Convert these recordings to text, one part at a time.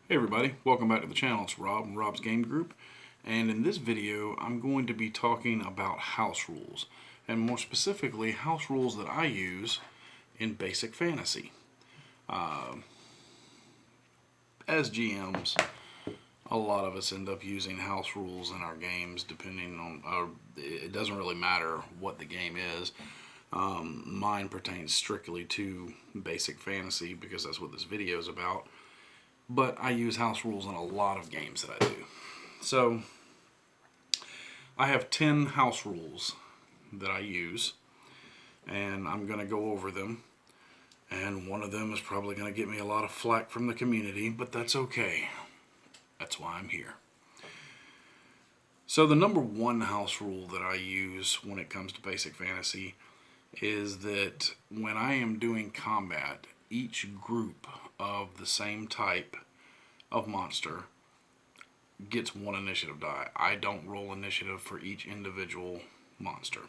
Hey everybody, welcome back to the channel. It's Rob and Rob's Game Group, and in this video I'm going to be talking about house rules, and more specifically house rules that I use in basic fantasy. As GMs, a lot of us end up using house rules in our games depending on, it doesn't really matter what the game is. Mine pertains strictly to basic fantasy because that's what this video is about. But I use house rules in a lot of games that I do. So I have 10 house rules that I use, and I'm going to go over them. And one of them is probably going to get me a lot of flack from the community, but that's okay. That's why I'm here. So the number one house rule that I use when it comes to basic fantasy is that when I am doing combat, each group of the same type of monster gets one initiative die. I don't roll initiative for each individual monster.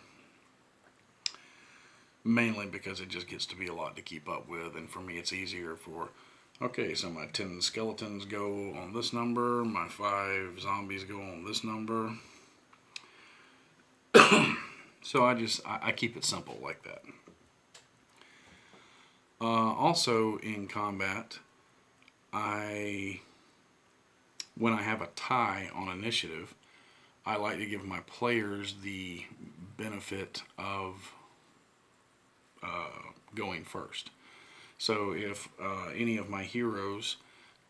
Mainly because it just gets to be a lot to keep up with, and for me it's easier for, okay, so my 10 skeletons go on this number, my 5 zombies go on this number. So I keep it simple like that. Also in combat, when I have a tie on initiative, I like to give my players the benefit of going first. So if any of my heroes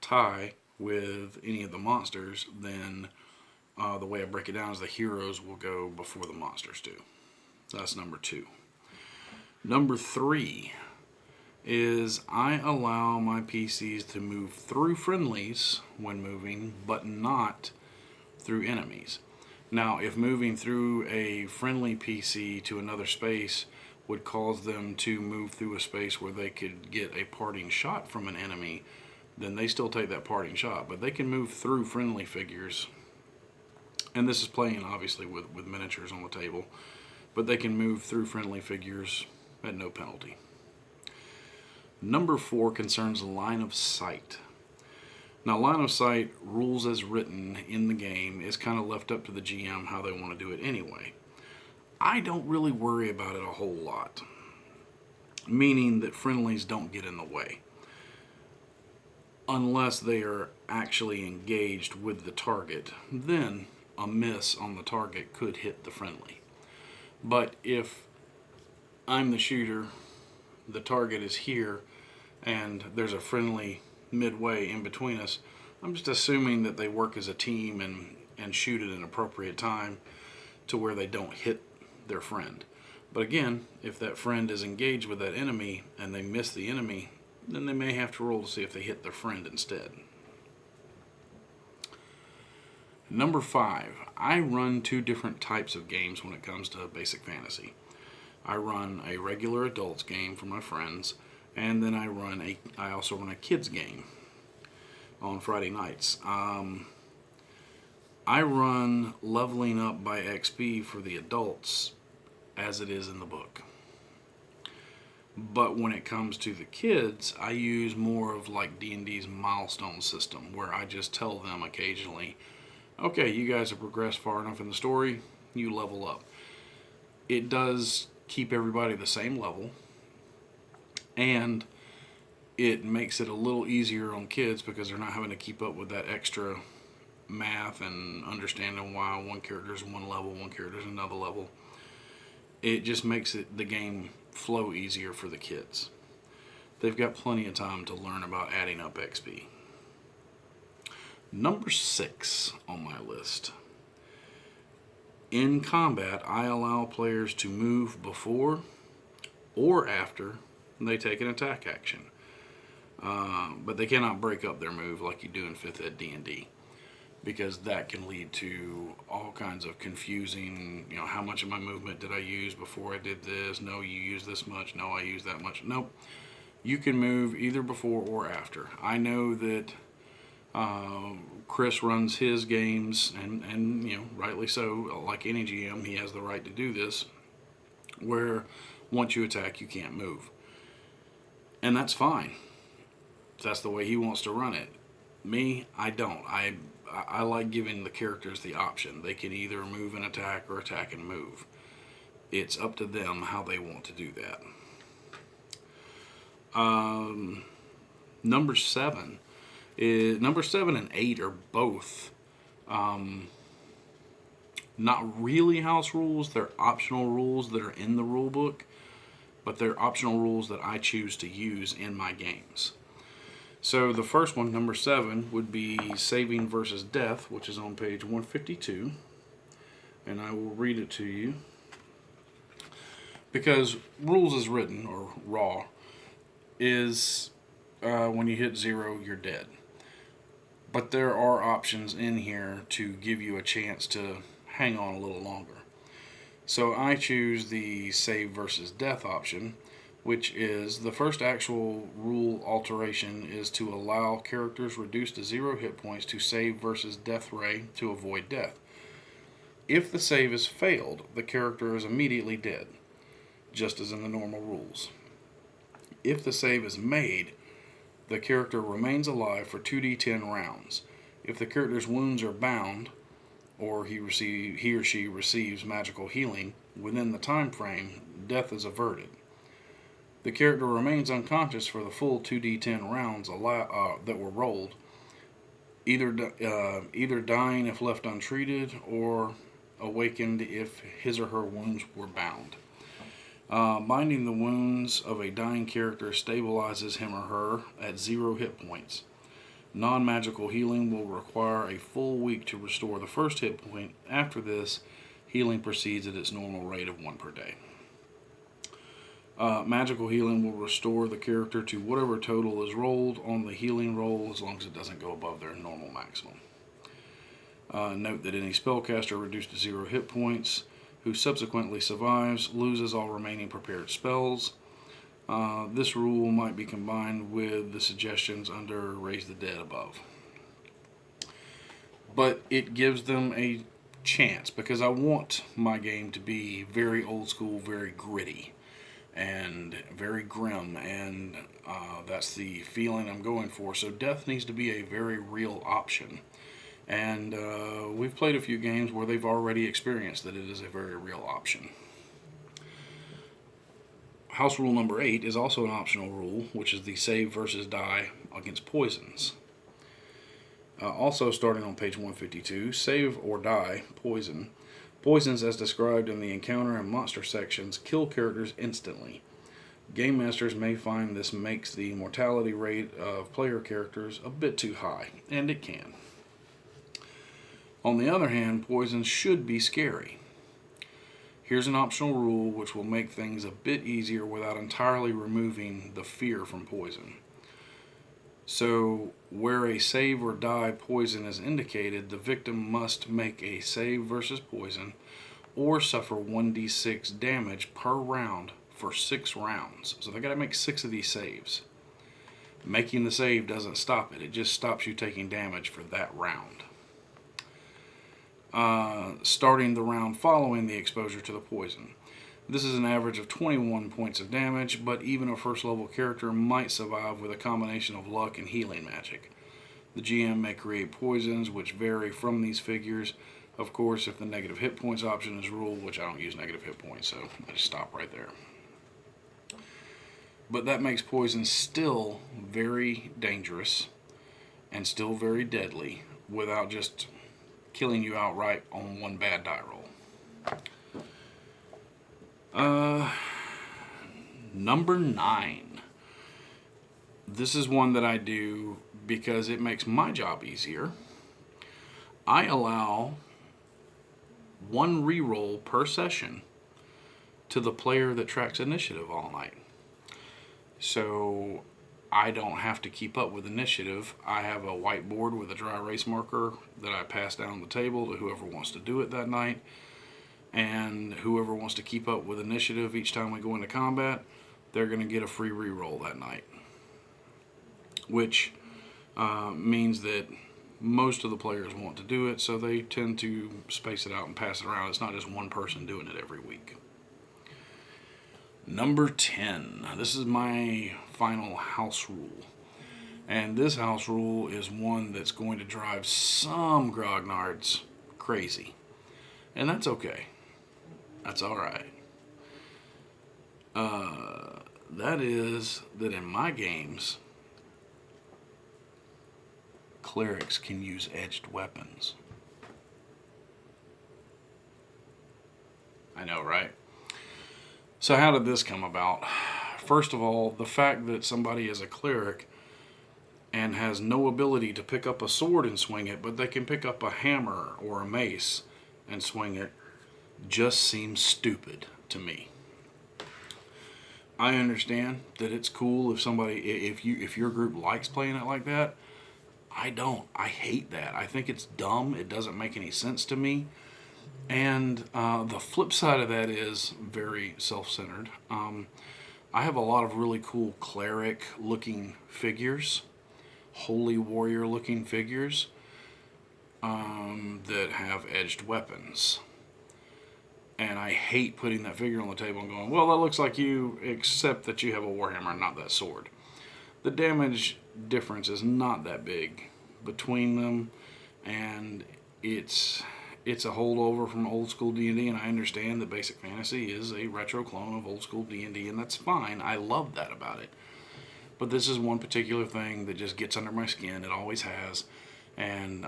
tie with any of the monsters, then the way I break it down is the heroes will go before the monsters do. So that's number 2. Number 3 is I allow my PCs to move through friendlies when moving, but not through enemies. Now, if moving through a friendly PC to another space would cause them to move through a space where they could get a parting shot from an enemy, then they still take that parting shot. But they can move through friendly figures, and this is playing obviously with miniatures on the table, but they can move through friendly figures at no penalty. Number 4 concerns line of sight. Now, line of sight, rules as written in the game, is kind of left up to the GM how they want to do it anyway. I don't really worry about it a whole lot, meaning that friendlies don't get in the way unless they are actually engaged with the target. Then a miss on the target could hit the friendly. But if I'm the shooter, the target is here, and there's a friendly midway in between us, I'm just assuming that they work as a team and shoot at an appropriate time to where they don't hit their friend. But again, if that friend is engaged with that enemy and they miss the enemy, then they may have to roll to see if they hit their friend instead. Number 5, I run 2 different types of games when it comes to basic fantasy. I run a regular adults game for my friends, and then I also run a kids game on Friday nights. I run leveling up by XP for the adults as it is in the book. But when it comes to the kids, I use more of like D&D's milestone system, where I just tell them occasionally, okay, you guys have progressed far enough in the story, you level up. It does keep everybody the same level, and it makes it a little easier on kids because they're not having to keep up with that extra math and understanding why one character is one level, one character is another level. It just makes the game flow easier for the kids. They've got plenty of time to learn about adding up XP. Number 6 on my list. In combat, I allow players to move before or after they take an attack action. But they cannot break up their move like you do in 5th Ed D&D, because that can lead to all kinds of confusing, how much of my movement did I use before I did this? No, you used this much. No, I used that much. Nope. You can move either before or after. I know that Chris runs his games, and rightly so, like any GM, he has the right to do this, where once you attack, you can't move. And that's fine. That's the way he wants to run it. Me, I don't. I like giving the characters the option. They can either move and attack or attack and move. It's up to them how they want to do that. Number 7 is number 7 and 8 are both not really house rules. They're optional rules that are in the rule book, but they're optional rules that I choose to use in my games. So the first one, number 7, would be saving versus death, which is on page 152. And I will read it to you. Because rules as written, or raw, is when you hit 0, you're dead. But there are options in here to give you a chance to hang on a little longer. So I choose the save versus death option, which is the first actual rule alteration is to allow characters reduced to 0 hit points to save versus death ray to avoid death. If the save is failed, the character is immediately dead, just as in the normal rules. If the save is made, the character remains alive for 2d10 rounds. If the character's wounds are bound, or he or she receives magical healing within the time frame, death is averted. The character remains unconscious for the full 2d10 rounds that were rolled, either dying if left untreated, or awakened if his or her wounds were bound. Binding the wounds of a dying character stabilizes him or her at 0 hit points. Non-magical healing will require a full week to restore the first hit point. After this, healing proceeds at its normal rate of 1 per day. Magical healing will restore the character to whatever total is rolled on the healing roll, as long as it doesn't go above their normal maximum. Note that any spellcaster reduced to 0 hit points who subsequently survives loses all remaining prepared spells. This rule might be combined with the suggestions under Raise the Dead above. But it gives them a chance, because I want my game to be very old school, very gritty, and very grim, and that's the feeling I'm going for. So death needs to be a very real option. And we've played a few games where they've already experienced that it is a very real option. House rule number 8 is also an optional rule, which is the save versus die against poisons. Also starting on page 152, save or die poison. Poisons, as described in the encounter and monster sections, kill characters instantly. Game masters may find this makes the mortality rate of player characters a bit too high, and it can. On the other hand, poisons should be scary. Here's an optional rule which will make things a bit easier without entirely removing the fear from poison. So, where a save or die poison is indicated, the victim must make a save versus poison or suffer 1d6 damage per round for 6 rounds. So they got to make 6 of these saves. Making the save doesn't stop it, it just stops you taking damage for that round. Starting the round following the exposure to the poison. This is an average of 21 points of damage, but even a first level character might survive with a combination of luck and healing magic. The GM may create poisons which vary from these figures. Of course, if the negative hit points option is ruled, which I don't use negative hit points, so I just stop right there. But that makes poison still very dangerous and still very deadly without just killing you outright on one bad die roll. Number 9. This is one that I do because it makes my job easier. I allow 1 reroll per session to the player that tracks initiative all night. So I don't have to keep up with initiative. I have a whiteboard with a dry erase marker that I pass down the table to whoever wants to do it that night. And whoever wants to keep up with initiative each time we go into combat, they're going to get a free reroll that night. Which means that most of the players want to do it, so they tend to space it out and pass it around. It's not just one person doing it every week. Number 10. This is my final house rule. And this house rule is one that's going to drive some grognards crazy. And that's okay. That's alright. That is that in my games, clerics can use edged weapons. I know, right? So how did this come about? First of all, the fact that somebody is a cleric and has no ability to pick up a sword and swing it, but they can pick up a hammer or a mace and swing it, just seems stupid to me. I understand that it's cool if your group likes playing it like that. I don't. I hate that. I think it's dumb. It doesn't make any sense to me. And the flip side of that is very self-centered. I have a lot of really cool cleric-looking figures, holy warrior-looking figures that have edged weapons. And I hate putting that figure on the table and going, well, that looks like you, except that you have a warhammer, not that sword. The damage difference is not that big between them, and it's a holdover from old school D&D, and I understand that Basic Fantasy is a retro clone of old school D&D, and that's fine. I love that about it. But this is one particular thing that just gets under my skin. It always has. And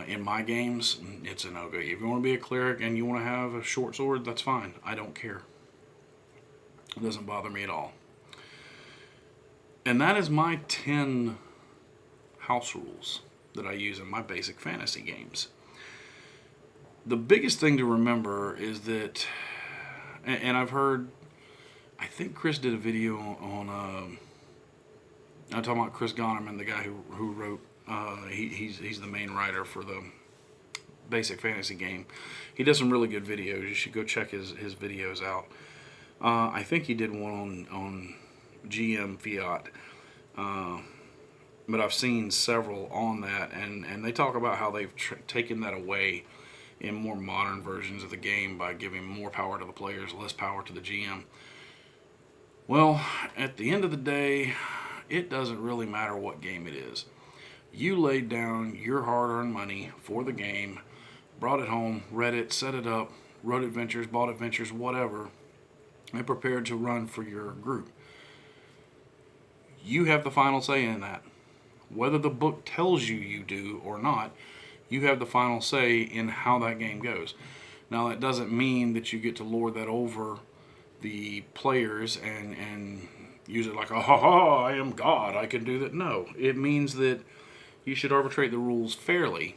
in my games, it's a no-go. If you want to be a cleric and you want to have a short sword, that's fine. I don't care. It doesn't bother me at all. And that is my 10 house rules that I use in my Basic Fantasy games. The biggest thing to remember is that, and I've heard, I think Chris did a video on I'm talking about Chris Gonerman, the guy who wrote, he's the main writer for the Basic Fantasy game. He does some really good videos. You should go check his videos out. I think he did one on GM Fiat. But I've seen several on that, and they talk about how they've taken that away in more modern versions of the game by giving more power to the players, less power to the GM. Well, at the end of the day, it doesn't really matter what game it is. You laid down your hard-earned money for the game, brought it home, read it, set it up, wrote adventures, bought adventures, whatever, and prepared to run for your group. You have the final say in that. Whether the book tells you you do or not, you have the final say in how that game goes. Now, that doesn't mean that you get to lord that over the players and use it like, ha, I am God, I can do that. No, it means that you should arbitrate the rules fairly,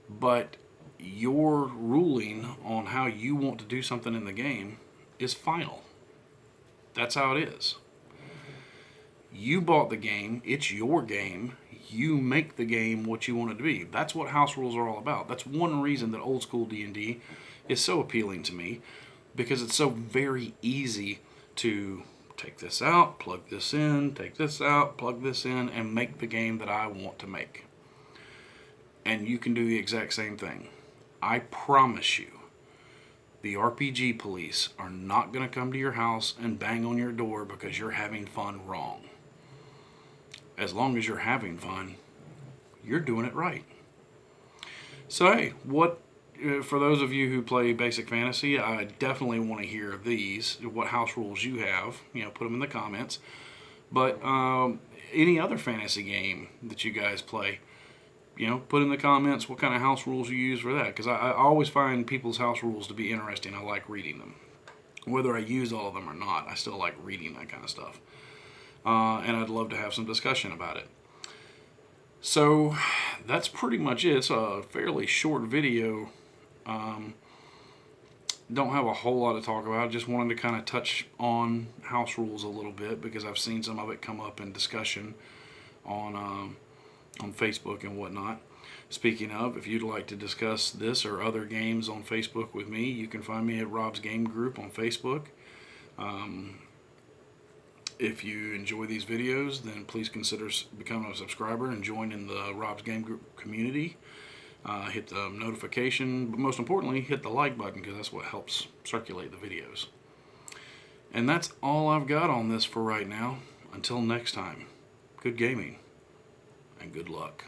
but your ruling on how you want to do something in the game is final. That's how it is. You bought the game, it's your game, you make the game what you want it to be. That's what house rules are all about. That's one reason that old school D&D is so appealing to me, because it's so very easy to take this out, plug this in, take this out, plug this in, and make the game that I want to make. And you can do the exact same thing. I promise you, the RPG police are not going to come to your house and bang on your door because you're having fun wrong. As long as you're having fun, you're doing it right. So hey, for those of you who play Basic Fantasy, I definitely want to hear these, what house rules you have. Put them in the comments. But any other fantasy game that you guys play, put in the comments what kind of house rules you use for that. Because I always find people's house rules to be interesting. I like reading them. Whether I use all of them or not, I still like reading that kind of stuff. And I'd love to have some discussion about it. So that's pretty much it. It's a fairly short video. Don't have a whole lot to talk about. Just wanted to kind of touch on house rules a little bit because I've seen some of it come up in discussion on Facebook and whatnot. Speaking of, if you'd like to discuss this or other games on Facebook with me, you can find me at Rob's Game Group on Facebook. If you enjoy these videos, then please consider becoming a subscriber and join in the Rob's Game Group community. Hit the notification, but most importantly, hit the like button because that's what helps circulate the videos. And that's all I've got on this for right now. Until next time, good gaming. and good luck.